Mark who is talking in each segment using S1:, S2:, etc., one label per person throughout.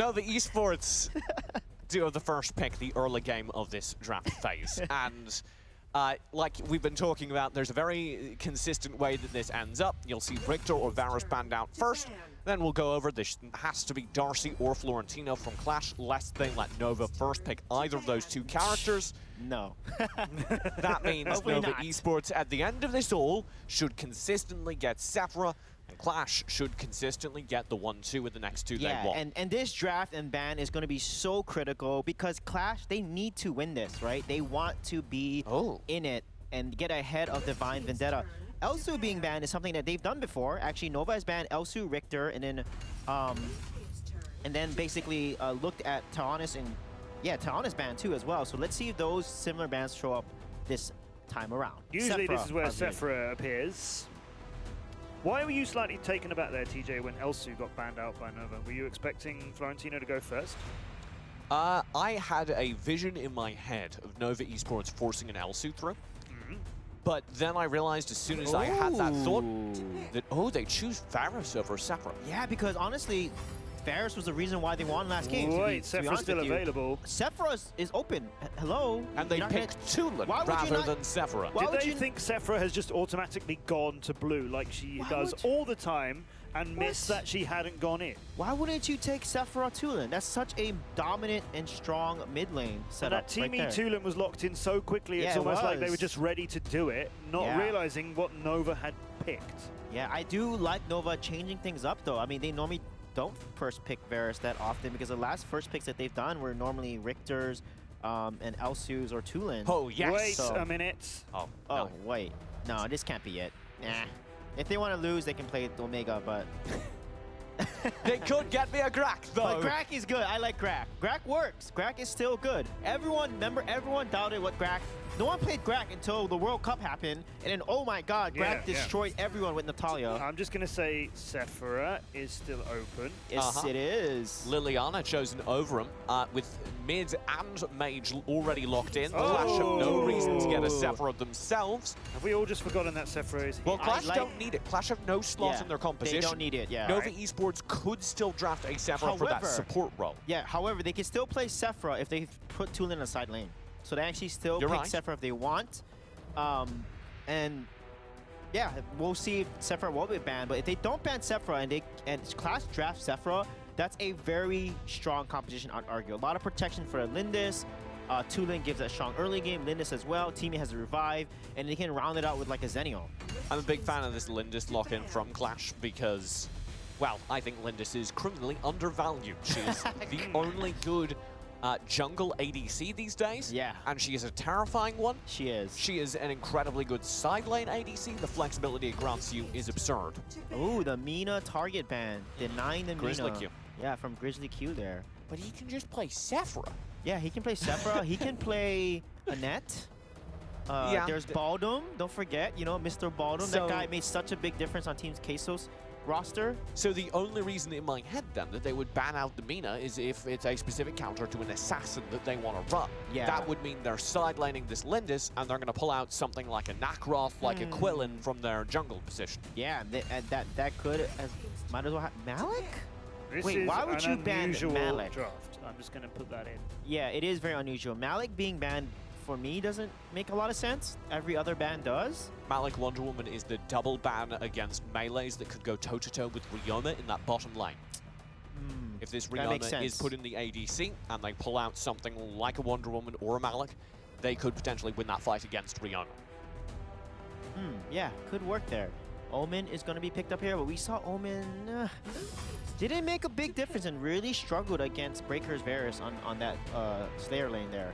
S1: Nova Esports do have the first pick, the early game of this draft phase. And like we've been talking about, there's a very consistent way that this ends up. You'll see Richter or Varus banned out first. Then we'll go over, this has to be Darcy or Florentino from Qlash, lest they let Nova first pick either of those two characters.
S2: No.
S1: That means Nova Esports at the end of this all should consistently get Sephora, and Qlash should consistently get the 1-2 with the next two they want.
S2: And this draft and ban is going to be so critical because Qlash, they need to win this, right? They want to be in it and get ahead of Divine Vendetta. Elsu being banned is something that they've done before. Actually, Nova has banned Elsu, Richter, and then basically looked at Taonis, and yeah, Taonis banned too as well. So let's see if those similar bans show up this time around.
S3: Usually this is where Sephora appears. Why were you slightly taken aback there, TJ, when Elsu got banned out by Nova? Were you expecting Florentino to go first?
S1: I had a vision in my head of Nova Esports forcing an Elsu through. But then I realized as soon as I had that thought that, they choose Varus over Sephora.
S2: Yeah, because honestly, Varus was the reason why they won last game.
S3: Wait, Sephora's still available.
S2: Sephora is open. Hello?
S1: And they picked Tulin rather than Sephora.
S3: Did they think Sephora has just automatically gone to blue like she does all the time and missed that she hadn't gone in?
S2: Why wouldn't you take Sephora Tulin? That's such a dominant and strong mid lane setup.
S3: That Team Tulin was locked in so quickly, it's almost like they were just ready to do it, not realizing what Nova had picked.
S2: Yeah, I do like Nova changing things up though. I mean, they normally don't first pick Varus that often because the last first picks that they've done were normally Richters and Elsus or Tulin.
S1: Oh, yes.
S3: Wait a minute.
S2: Oh, wait. No, this can't be it. Nah. If they want to lose, they can play Omega, but...
S1: They could get me a Grak, though.
S2: But Grak is good. I like Grak. Grak works. Grak is still good. Everyone doubted what Grak... No one played Grak until the World Cup happened, and then, oh my god, Grak destroyed everyone with Natalia.
S3: I'm just going to say Sephora is still open.
S2: Yes, it is.
S1: Liliana chosen over him with mid and mage already locked in. Qlash have no reason to get a Sephora themselves.
S3: Have we all just forgotten that Sephora is here?
S1: Well, Qlash don't need it. Qlash have no slot in their composition.
S2: They don't need it,
S1: Nova Esports could still draft a Sephora for that support role.
S2: Yeah, however, they can still play Sephora if they put Tulin in the side lane. So they actually still pick Sephora if they want. And yeah, we'll see if Sephora will be banned. But if they don't ban Sephora and Qlash draft Sephora, that's a very strong competition, I'd argue. A lot of protection for Lindis. Tulin gives that strong early game. Lindis as well. Teamy has a revive. And they can round it out with like a Zenio.
S1: I'm a big fan of this Lindis lock-in from Qlash because, well, I think Lindis is criminally undervalued. She's the only good jungle ADC these days.
S2: Yeah.
S1: And she is a terrifying one.
S2: She is.
S1: She is an incredibly good side lane ADC. The flexibility it grants you is absurd.
S2: Ooh, the Mina target ban. Denying the
S1: Grizzly
S2: Mina.
S1: Q.
S2: Yeah, from Grizzly Q there.
S1: But he can just play Sephora.
S2: Yeah, he can play Sephora. He can play Annette. There's Baldum. Don't forget, you know, Mr. Baldum. That guy made such a big difference on Team Quesos roster.
S1: So the only reason in my head then that they would ban out the Mina is if it's a specific counter to an assassin that they want to run.
S2: Yeah.
S1: That would mean they're sidelining this Lindis and they're going to pull out something like a Nakaroth, like a Quillin from their jungle position.
S2: Yeah, that could might as well have Malik?
S3: This
S2: Wait, why would you ban Malik?
S3: Draft. I'm just going to put that in.
S2: Yeah, it is very unusual. Malik being banned for me doesn't make a lot of sense. Every other ban does.
S1: Malik Wonder Woman is the double ban against melees that could go toe-to-toe with Ryoma in that bottom lane. If this Ryoma is put in the ADC and they pull out something like a Wonder Woman or a Malik, they could potentially win that fight against Ryoma.
S2: Yeah, could work there. Omen is going to be picked up here, but we saw Omen didn't make a big difference and really struggled against Breaker's Varus on that Slayer lane there.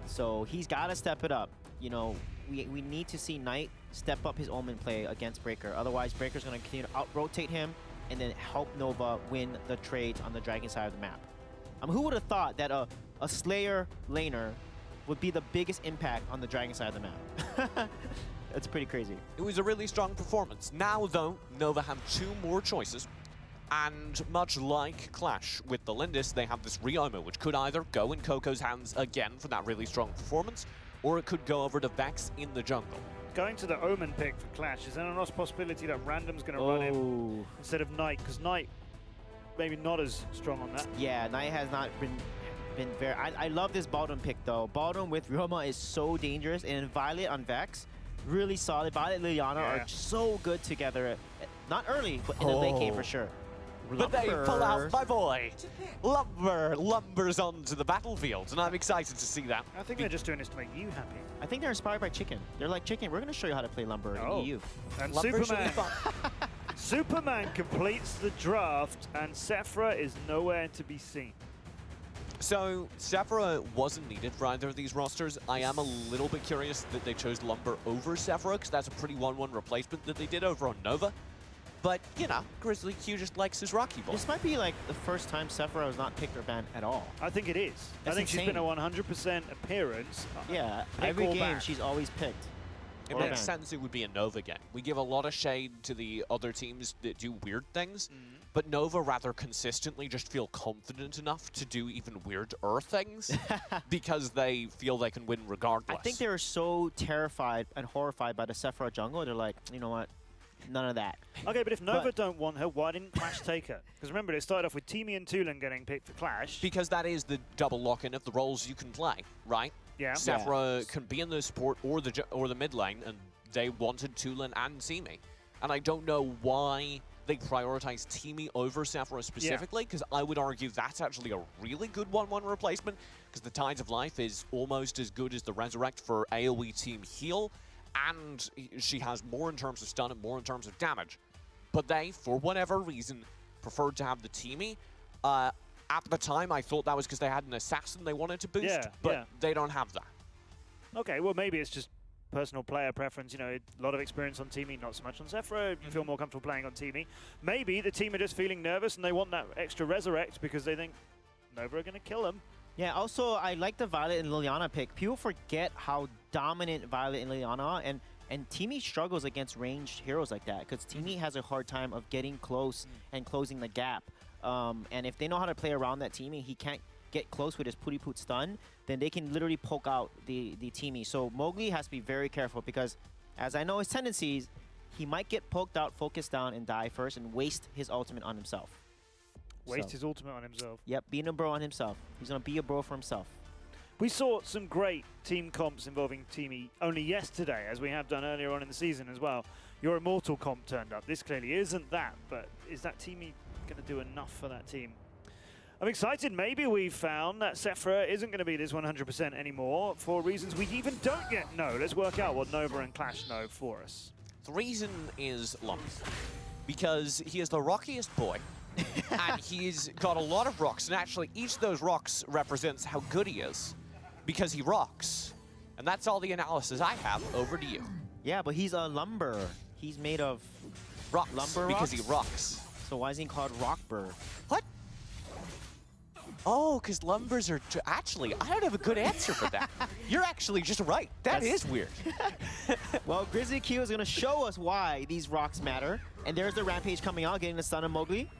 S2: So he's got to step it up. You know, we need to see Knight step up his Omen play against Breaker. Otherwise, Breaker's going to continue to out-rotate him and then help Nova win the trades on the Dragon side of the map. Who would have thought that a Slayer laner would be the biggest impact on the Dragon side of the map? That's pretty crazy. It
S1: was a really strong performance. Now, though, Nova have two more choices. And much like Qlash with the Lindis, they have this Ryoma, which could either go in Coco's hands again for that really strong performance, or it could go over to Vex in the jungle.
S3: Going to the Omen pick for Qlash, is there a possibility that Random's going to run him instead of Knight? Because Knight, maybe not as strong on that.
S2: Yeah, Knight has not been very... I love this bottom pick, though. Bottom with Roma is so dangerous, and Violet on Vex, really solid. Violet and Liliana are so good together. Not early, but in the late game for sure.
S1: But they pull out my boy. Lumber lumbers onto the battlefield, and I'm excited to see that.
S3: I think they're just doing this to make you happy.
S2: I think they're inspired by Chicken. They're like, Chicken, we're going to show you how to play Lumber in EU.
S3: And
S1: Lumber should be
S3: Superman.
S1: fun.
S3: Superman completes the draft, and Sephra is nowhere to be seen.
S1: So, Sephra wasn't needed for either of these rosters. I am a little bit curious that they chose Lumber over Sephra, because that's a pretty 1-1 replacement that they did over on Nova. But, you know, Grizzly Q just likes his Rocky Ball.
S2: This might be like the first time Sephra was not picked or banned at all.
S3: I think it is.
S2: That's
S3: I think
S2: insane.
S3: she's been a 100% appearance.
S2: Yeah,
S3: Pick
S2: every
S3: or
S2: game
S3: ban.
S2: she's always picked.
S1: It
S2: Or
S1: makes
S2: banned.
S1: sense it would be a Nova game. We give a lot of shade to the other teams that do weird things, but Nova rather consistently just feel confident enough to do even weirder things because they feel they can win regardless.
S2: I think they were so terrified and horrified by the Sephra jungle, they're like, you know what? None of that.
S3: Okay, but if Nova don't want her, why didn't Qlash take her? Because remember, it started off with Teamy and Tulan getting picked for Qlash.
S1: Because that is the double lock-in of the roles you can play, right?
S3: Yeah.
S1: Sephra can be in the support or the mid lane, and they wanted Tulan and Teamy. And I don't know why they prioritize Teamy over Sephra specifically, because I would argue that's actually a really good 1-1 replacement, because the Tides of Life is almost as good as the Resurrect for AoE team heal, and she has more in terms of stun and more in terms of damage. But they, for whatever reason, preferred to have the Teamy. At the time, I thought that was because they had an assassin they wanted to boost, but they don't have that.
S3: Okay, well, maybe it's just personal player preference. You know, a lot of experience on Teamy, not so much on Sephra. You feel more comfortable playing on Teamy. Maybe the team are just feeling nervous and they want that extra Resurrect because they think Nova are going to kill them.
S2: Yeah, also, I like the Violet and Liliana pick. People forget how dominant Violet and Liliana are, and Teamy struggles against ranged heroes like that, because Teamy has a hard time of getting close and closing the gap. And if they know how to play around that Teamy, he can't get close with his Putty-Poot stun, then they can literally poke out the Teamy. So Mowgli has to be very careful, because as I know his tendencies, he might get poked out, focus down, and die first, and waste his ultimate on himself.
S3: Waste his ultimate on himself.
S2: Yep, being a bro on himself. He's going to be a bro for himself.
S3: We saw some great team comps involving Teamy only yesterday, as we have done earlier on in the season as well. Your Immortal comp turned up. This clearly isn't that, but is that Teamy going to do enough for that team? I'm excited. Maybe we've found that Sephra isn't going to be this 100% anymore for reasons we even don't yet know. Let's work out what Nova and Qlash know for us.
S1: The reason is Lump, because he is the rockiest boy, and he's got a lot of rocks, and actually each of those rocks represents how good he is, because he rocks. And that's all the analysis I have. Over to you.
S2: Yeah, but he's a lumber. He's made of
S1: Rocks,
S2: lumber
S1: because
S2: rocks?
S1: he rocks.
S2: So why is he called Rockbur?
S1: What? Oh, because lumbers are... Actually, I don't have a good answer for that. You're actually just right. That is weird.
S2: Well, Grizzly Q is going to show us why these rocks matter. And there's the Rampage coming out, getting the stun of Mowgli.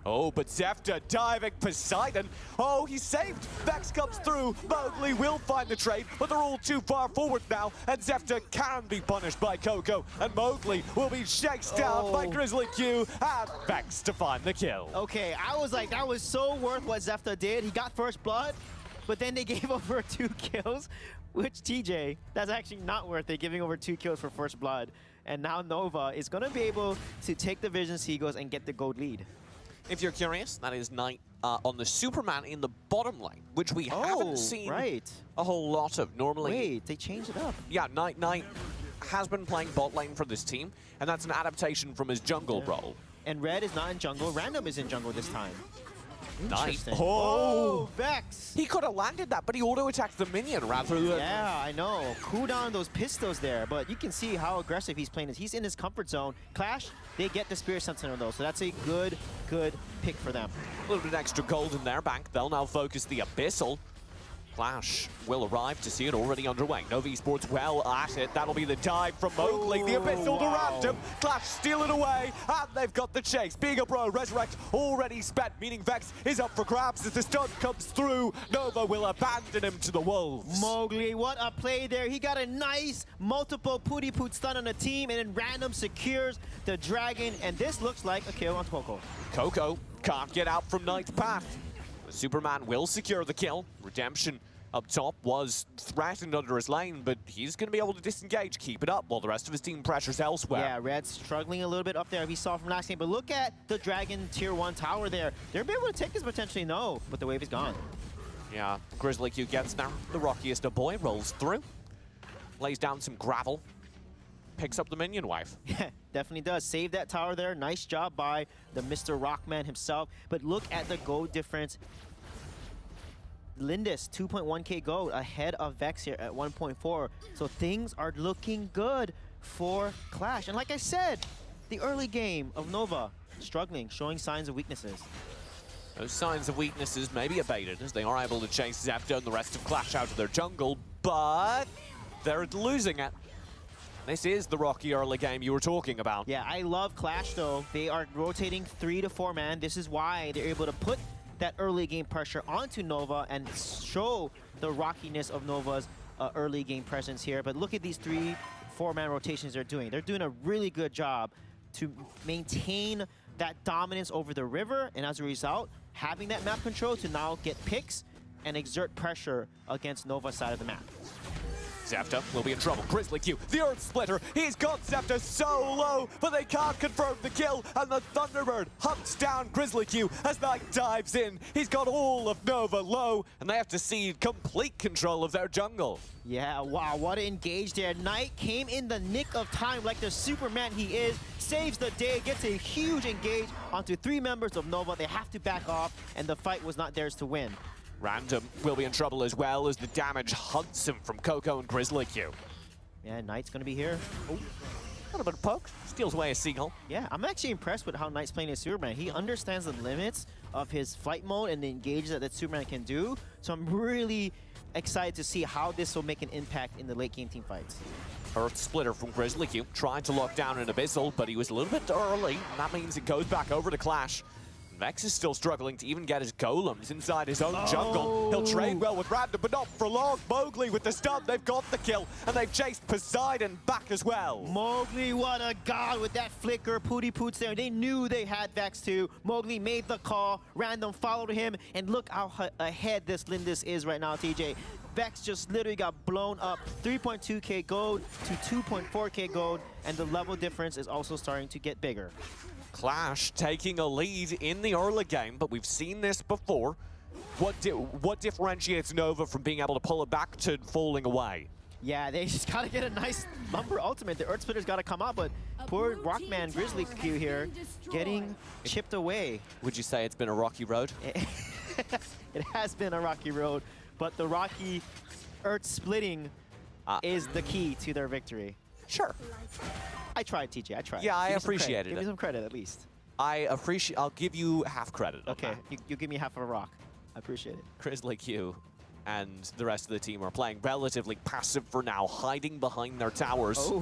S1: Oh, but Zefta diving Poseidon. Oh, he's saved. Vex comes through. Mowgli will find the trade, but they're all too far forward now. And Zefta can be punished by Coco. And Mowgli will be chased down by Grizzly Q. And Vex to find the kill.
S2: Okay, I was like, that was so worth what Zefta did. He got first blood, but then they gave over 2 kills, which TJ, that's actually not worth it, giving over 2 kills for first blood. And now Nova is going to be able to take the Vision Seagulls and get the gold lead.
S1: If you're curious, that is Knight on the Superman in the bottom lane, which we haven't seen a whole lot of. Normally,
S2: wait, they changed it up.
S1: Yeah, Knight has been playing bot lane for this team, and that's an adaptation from his jungle role.
S2: And Red is not in jungle. Random is in jungle this time.
S1: Knight.
S2: Oh, Vex.
S1: He could have landed that, but he auto-attacked the minion rather than...
S2: Yeah, I know. Cool down those pistols there, but you can see how aggressive he's playing. He's in his comfort zone. Qlash, they get the Spirit Sentinel though, so that's a good pick for them.
S1: A little bit extra gold in their bank. They'll now focus the Abyssal. Qlash will arrive to see it already underway. Nova Esports well at it. That'll be the dive from Mowgli. The Abyssal to random. Qlash steal it away, and they've got the chase. Being a bro, Resurrect already spent, meaning Vex is up for grabs as the stun comes through. Nova will abandon him to the wolves.
S2: Mowgli, what a play there. He got a nice multiple Putty-Poot stun on the team, and then random secures the dragon, and this looks like a kill on Coco.
S1: Coco can't get out from Knight's path. The Superman will secure the kill. Redemption up top was threatened under his lane, but he's going to be able to disengage, keep it up, while the rest of his team pressures elsewhere.
S2: Yeah, Red's struggling a little bit up there, we saw from last game, but look at the Dragon Tier 1 tower there. They're able to take this potentially, no, but the wave is gone.
S1: Yeah, Grizzly Q gets there. The rockiest of boy rolls through, lays down some gravel, picks up the minion wave.
S2: Yeah, definitely does. Save that tower there. Nice job by the Mr. Rockman himself. But look at the gold difference. Lindis, 2.1k gold, ahead of Vex here at 1.4. So things are looking good for Qlash. And like I said, the early game of Nova, struggling, showing signs of weaknesses.
S1: Those signs of weaknesses may be abated as they are able to chase Zepto and the rest of Qlash out of their jungle, but they're losing it. This is the rocky early game you were talking about.
S2: Yeah, I love Qlash though. They are rotating 3 to 4 man. This is why they're able to put that early game pressure onto Nova and show the rockiness of Nova's early game presence here. But look at these 3-4 man rotations they're doing. They're doing a really good job to maintain that dominance over the river, and as a result, having that map control to now get picks and exert pressure against Nova's side of the map.
S1: Zepto will be in trouble. Grizzly Q, the Earth Splitter, he's got Zepto so low, but they can't confirm the kill, and the Thunderbird hunts down Grizzly Q as Knight dives in. He's got all of Nova low, and they have to cede complete control of their jungle.
S2: Yeah, wow, what an engage there. Knight came in the nick of time like the Superman he is, saves the day, gets a huge engage onto 3 members of Nova. They have to back off, and the fight was not theirs to win.
S1: Random will be in trouble as well as the damage hunts him from Coco and Grizzly Q.
S2: Yeah, Knight's gonna be here.
S1: Oh, a little bit of poke, steals away a seagull.
S2: Yeah, I'm actually impressed with how Knight's playing his Superman. He understands the limits of his flight mode and the engages that Superman can do. So I'm really excited to see how this will make an impact in the late game team fights.
S1: Earth Splitter from Grizzly Q, tried to lock down an Abyssal, but he was a little bit early, and that means it goes back over to Qlash. Vex is still struggling to even get his golems inside his own jungle. He'll trade well with Random, but not for long. Mowgli with the stun, they've got the kill, and they've chased Poseidon back as well.
S2: Mowgli, what a god with that flicker. Pooty Poots there. They knew they had Vex too. Mowgli made the call. Random followed him, and look how ahead this Lindis is right now, TJ. Vex just literally got blown up 3.2k gold to 2.4k gold, and the level difference is also starting to get bigger.
S1: Qlash taking a lead in the early game, but we've seen this before. What differentiates Nova from being able to pull it back to falling away?
S2: Yeah, they just gotta get a nice Lumber ultimate. The Earth Splitter's gotta come out, but poor Rockman Grizzly Q here getting chipped away.
S1: Would you say it's been a rocky road?
S2: It has been a rocky road, but the rocky Earth splitting is the key to their victory.
S1: Sure.
S2: I tried, TJ. I tried.
S1: Yeah, I appreciated it.
S2: Give me some credit at least.
S1: I'll give you half credit.
S2: Okay, you give me half of a rock. I appreciate it.
S1: Grizzly Q and the rest of the team are playing relatively passive for now, hiding behind their towers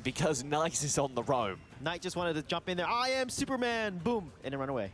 S1: because Knight is on the roam.
S2: Knight just wanted to jump in there. I am Superman! Boom! And then run away.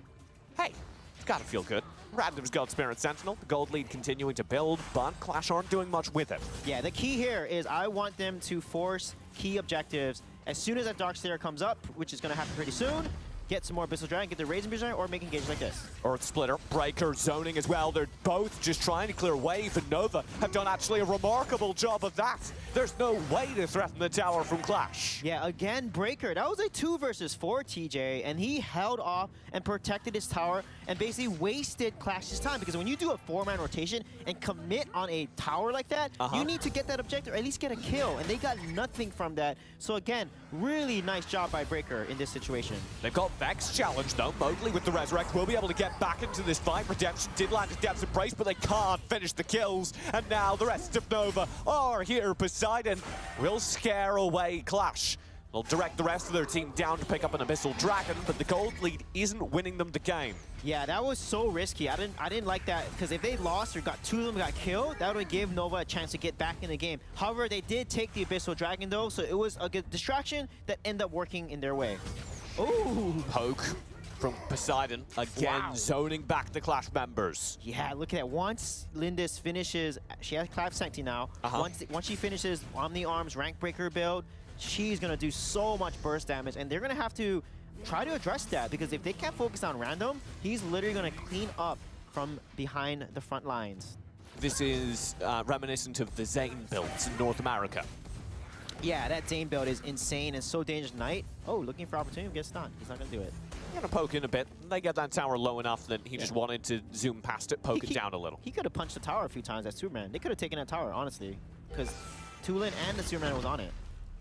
S1: Hey, it's gotta feel good. Random's got Spirit Sentinel, the gold lead continuing to build, but Qlash aren't doing much with it.
S2: Yeah, the key here is I want them to force key objectives as soon as that Dark Slayer comes up, which is going to happen pretty soon. Get some more Abyssal Dragon, get the Raisin Dragon, or make engages like this.
S1: Earth Splitter, Breaker zoning as well. They're both just trying to clear wave, and Nova have done actually a remarkable job of that. There's no way to threaten the tower from Qlash.
S2: Yeah, again, Breaker. That was a 2 versus 4, TJ, and he held off and protected his tower and basically wasted Qlash's time, because when you do a 4-man rotation and commit on a tower like that, you need to get that objective, or at least get a kill, and they got nothing from that. So again, really nice job by Breaker in this situation.
S1: They've got Vex challenge though. Mowgli with the Resurrect will be able to get back into this fight. Redemption did land a Depths Embrace, but they can't finish the kills. And now the rest of Nova are here. Poseidon will scare away Qlash. They'll direct the rest of their team down to pick up an Abyssal Dragon, but the gold lead isn't winning them the game.
S2: Yeah, that was so risky. I didn't like that, because if they lost or got 2 of them got killed, that would give Nova a chance to get back in the game. However, they did take the Abyssal Dragon though, so it was a good distraction that ended up working in their way. Ooh!
S1: Poke from Poseidon, again zoning back the Qlash members.
S2: Yeah, look at that. Once Lindis finishes, she has Clav Sancti now. Once she finishes Omni Arms Rank Breaker build, she's gonna do so much burst damage, and they're gonna have to try to address that, because if they can't focus on Random, he's literally going to clean up from behind the front lines.
S1: This is reminiscent of the Zane builds in North America.
S2: Yeah, that Zane build is insane and so dangerous tonight. Oh, looking for opportunity, gets stunned. He's not going to do it.
S1: Gonna poke in a bit. They get that tower low enough that he just wanted to zoom past it, poke it down a little.
S2: He could have punched the tower a few times at Superman. They could have taken that tower, honestly, because Tulin and the Superman was on it.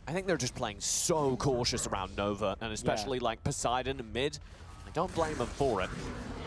S1: I think they're just playing so cautious around Nova, and especially like Poseidon and mid. I don't blame them for it.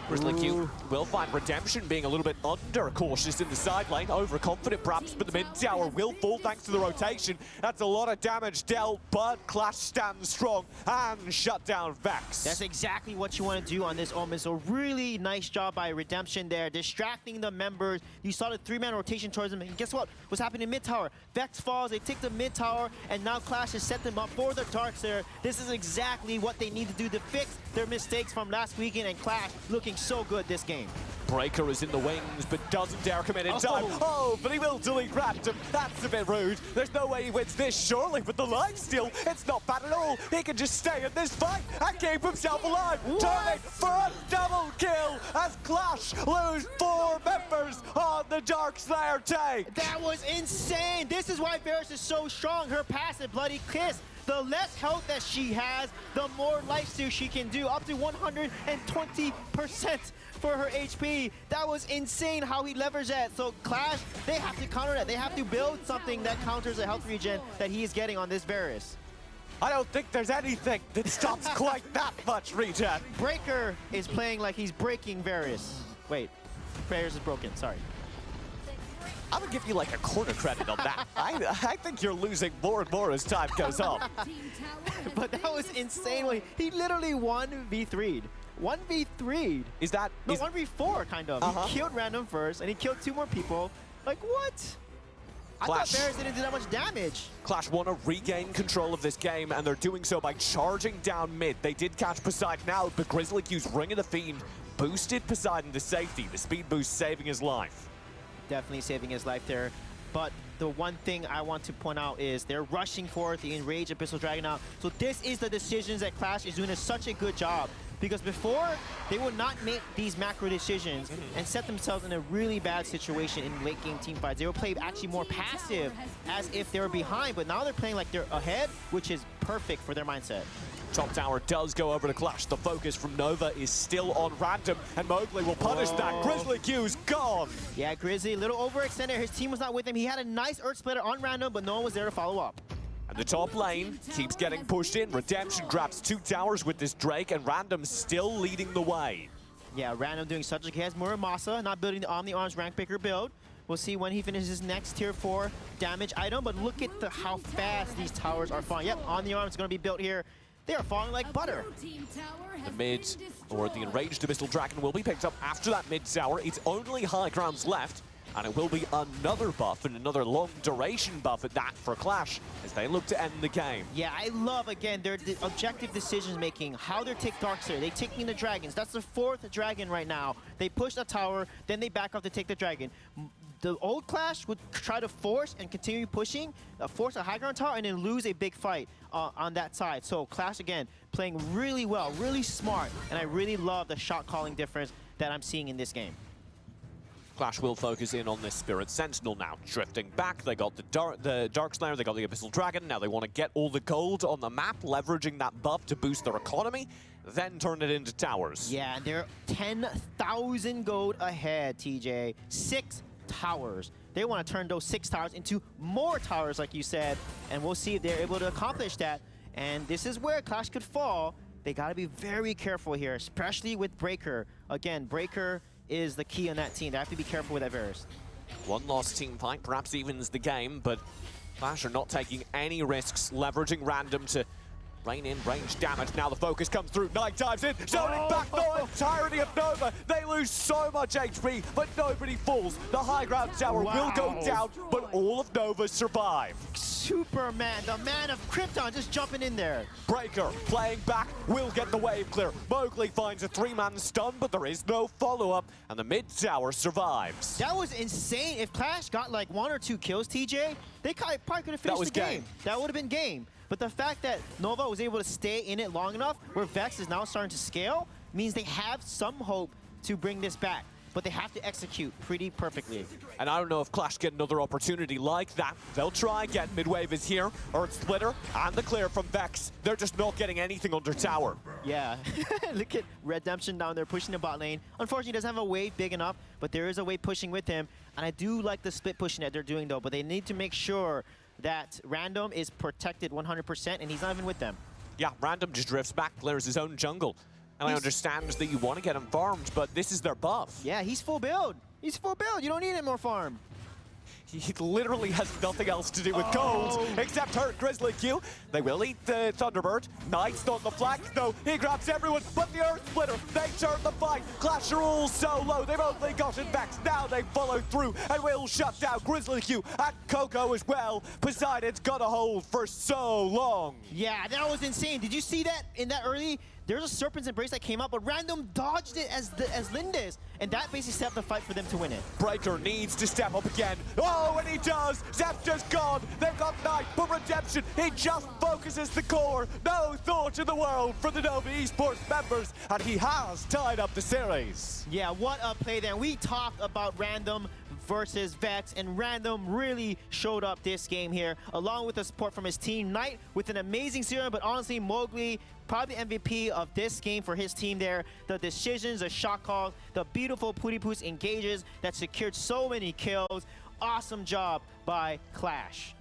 S1: Grizzly will find redemption, being a little bit under cautious in the side lane, overconfident perhaps, but the mid tower will fall thanks to the rotation. That's a lot of damage dealt, but Qlash stands strong and shut down Vex.
S2: That's exactly what you want to do on this Omen, so really nice job by Redemption there, distracting the members. You saw the 3-man rotation towards them, and guess what? What's happening in mid tower? Vex falls, they take the mid tower, and now Qlash has set them up for the Darkslayer. This is exactly what they need to do to fix their mistakes from last weekend, and Qlash looking so good this game.
S1: Breaker is in the wings, but doesn't dare commit in time. Oh, but he will delete Random. That's a bit rude. There's no way he wins this, surely, with the lifesteal. It's not bad at all. He can just stay in this fight and keep himself alive. Turning for a double kill as Qlash lose 4 members on the Darkslayer take.
S2: That was insane. This is why Varus is so strong. Her passive Bloody Kiss. The less health that she has, the more lifesteal she can do, up to 120% for her HP. That was insane how he leveraged that. So Qlash, they have to counter that. They have to build something that counters the health regen that he is getting on this Varus.
S1: I don't think there's anything that stops quite that much regen.
S2: Breaker is playing like he's breaking Varus. Wait, Varus is broken, sorry.
S1: I'm gonna give you like a quarter credit on that. I think you're losing more and more as time goes on.
S2: But that was insane. He literally 1v3'd. 1v3'd.
S1: Is that...
S2: No, 1v4 kind of. He killed Random first, and he killed 2 more people. Like, what? I thought Varus didn't do that much damage.
S1: Qlash want to regain control of this game, and they're doing so by charging down mid. They did catch Poseidon out, but Grizzly Q's Ring of the Fiend boosted Poseidon to safety. The speed boost saving his life.
S2: Definitely saving his life there. But the one thing I want to point out is they're rushing for the Enraged Abyssal Dragon out. So this is the decisions that Qlash is doing such a good job. Because before, they would not make these macro decisions and set themselves in a really bad situation in late game team fights. They would play actually more passive as if they were behind, but now they're playing like they're ahead, which is perfect for their mindset.
S1: Top tower does go over to Qlash. The focus from Nova is still on Random, and Mowgli will punish that. Grizzly Q's gone.
S2: Yeah, Grizzly, a little overextended. His team was not with him. He had a nice Earth Splitter on Random, but no one was there to follow up.
S1: And the top lane keeps getting pushed in. Redemption grabs 2 towers with this Drake, and Random still leading the way.
S2: Yeah, Random doing such a... He has Muramasa, not building the Omni Arms rank picker build. We'll see when he finishes his next tier 4 damage item, but look at how fast these towers are falling. Yep, Omni Arms is going to be built here. They are falling like butter.
S1: The mid, or the Enraged Abyssal Dragon, will be picked up after that mid tower. It's only high grounds left, and it will be another buff and another long duration buff at that for Qlash as they look to end the game.
S2: Yeah, I love, again, their objective decisions making, how they're taking Darkslayer. They taking the dragons. That's the 4th dragon right now. They push a tower, then they back off to take the dragon. The old Qlash would try to force and continue pushing, force a high ground tower, and then lose a big fight on that side. So Qlash, again, playing really well, really smart, and I really love the shot calling difference that I'm seeing in this game.
S1: Qlash will focus in on this Spirit Sentinel now. Drifting back, they got the Darkslayer, they got the Abyssal Dragon. Now they want to get all the gold on the map, leveraging that buff to boost their economy, then turn it into towers.
S2: Yeah, they're 10,000 gold ahead, TJ. 6 towers. They want to turn those 6 towers into more towers, like you said, and we'll see if they're able to accomplish that. And this is where Qlash could fall. They got to be very careful here, especially with Breaker. Again, Breaker is the key on that team. They have to be careful with that Varus.
S1: One lost team fight perhaps evens the game, but Qlash are not taking any risks, leveraging Random to rain in range damage. Now the focus comes through. Knight dives in, zoning back the entirety of Nova. They lose so much HP, but nobody falls. The high ground tower will go down, but all of Nova survive.
S2: Superman, the man of Krypton, just jumping in there.
S1: Breaker playing back will get the wave clear. Mowgli finds a 3-man stun, but there is no follow-up, and the mid tower survives.
S2: That was insane. If Qlash got like 1 or 2 kills, TJ, they probably could have finished the game. That would have been game. But the fact that Nova was able to stay in it long enough, where Vex is now starting to scale, means they have some hope to bring this back. But they have to execute pretty perfectly.
S1: And I don't know if Qlash get another opportunity like that. They'll try again. Midwave is here. Earth Splitter and the clear from Vex. They're just not getting anything under tower.
S2: Yeah, look at Redemption down there pushing the bot lane. Unfortunately, he doesn't have a wave big enough, but there is a wave pushing with him. And I do like the split pushing that they're doing, though. But they need to make sure that Random is protected 100%, and he's not even with them.
S1: Yeah, Random just drifts back, clears his own jungle. And I understand that you want to get him farmed, but this is their buff.
S2: Yeah, he's full build. He's full build. You don't need any more farm.
S1: He literally has nothing else to do with gold except hurt Grizzly Q. They will eat the Thunderbird. Knight's on the flank, though. He grabs everyone, but the Earth Splitter, they turn the fight. Qlash are all so low. They've only gotten Vex. Now they follow through and will shut down Grizzly Q and Coco as well. Poseidon's got a hold for so long.
S2: Yeah, that was insane. Did you see that in that early? There's a Serpent's Embrace that came up, but Random dodged it as Lindis, and that basically set up the fight for them to win it.
S1: Breaker needs to step up again. Oh, and he does. Zepter's gone. They've got Knight, but Redemption, he just focuses the core. No thought in the world for the Nova Esports members, and he has tied up the series.
S2: Yeah, what a play there. We talked about Random versus Vex, and Random really showed up this game here, along with the support from his team. Knight with an amazing serum, but honestly, Mowgli, probably MVP of this game for his team there. The decisions, the shot calls, the beautiful Pooty Poos engages that secured so many kills. Awesome job by Qlash.